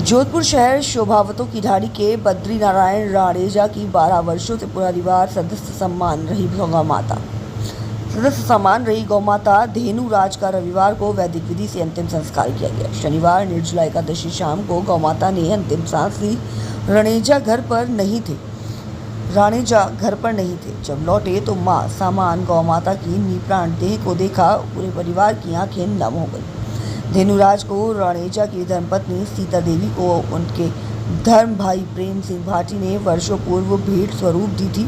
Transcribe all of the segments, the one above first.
जोधपुर शहर शोभावतों की ढाणी के बद्री नारायण राणेजा की 12 वर्षों से परिवार सदस्य सम्मान रही गौ माता धेनु राज का रविवार को वैदिक विधि से अंतिम संस्कार किया गया। शनिवार निर्जला एकादशी शाम को गौ माता ने अंतिम सांस ली। राणेजा घर पर नहीं थे। जब लौटे तो मां सामान गौ माता की निप्राण देह को देखा पूरे परिवार की आंखें नम हो गई। धेनुराज को राणेजा की धर्मपत्नी सीता देवी को उनके धर्म भाई प्रेम सिंह भाटी ने वर्षों पूर्व भेंट स्वरूप दी थी।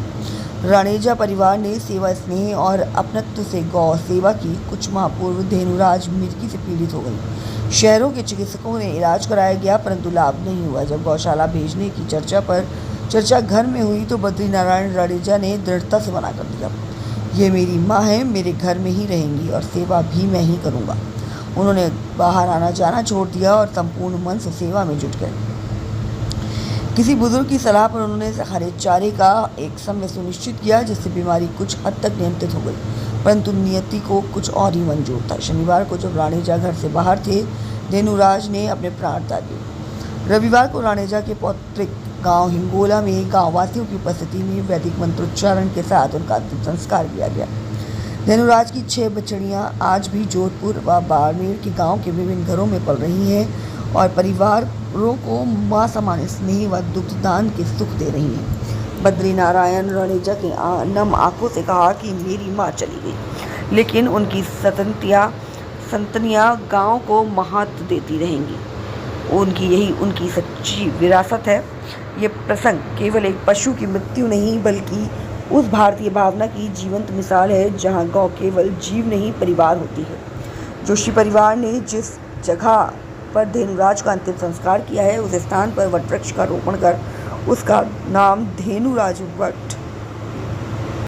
राणेजा परिवार ने सेवा स्नेह और अपनत्व से गौ सेवा की। कुछ माह पूर्व धेनुराज मिर्गी से पीड़ित हो गई। शहरों के चिकित्सकों ने इलाज कराया गया परंतु लाभ नहीं हुआ। जब गौशाला भेजने की चर्चा घर में हुई तो बद्री नारायण राणेजा ने दृढ़ता से मना कर दिया। ये मेरी माँ है, मेरे घर में ही रहेंगी और सेवा भी मैं ही करूँगा। उन्होंने बाहर आना जाना छोड़ दिया और संपूर्ण मन से सेवा में जुट गए। किसी बुजुर्ग की सलाह पर उन्होंने हरे चारे का एक समय सुनिश्चित किया जिससे बीमारी कुछ हद तक नियंत्रित हो गई, परंतु नियति को कुछ और ही मंजूर था। शनिवार को जब राणेजा घर से बाहर थे, धेनुराज ने अपने प्राण त्याग दिए। रविवार को राणेजा के पौत्रिक गांव हिंगोला में गांव वासियों की उपस्थिति में वैदिक मंत्रोच्चारण के साथ उनका अंतिम संस्कार किया गया। धेनुराज की 6 बछड़ियां आज भी जोधपुर व बाड़मेर के गांव के विभिन्न घरों में पल रही हैं और परिवारों को मां समान स्नेह व दुग्धदान के सुख दे रही हैं। बद्री नारायण राणेजा के नम आंखों से कहा कि मेरी मां चली गई, लेकिन उनकी संततियां गांव को महत्व देती रहेंगी। यही उनकी सच्ची विरासत है। ये प्रसंग केवल एक पशु की मृत्यु नहीं बल्कि उस भारतीय भावना की जीवंत मिसाल है जहां गौ केवल जीव नहीं परिवार होती है। जोशी परिवार ने जिस जगह पर धेनुराज का अंतिम संस्कार किया है उस स्थान पर वटवृक्ष का रोपण कर उसका नाम धेनुराज वट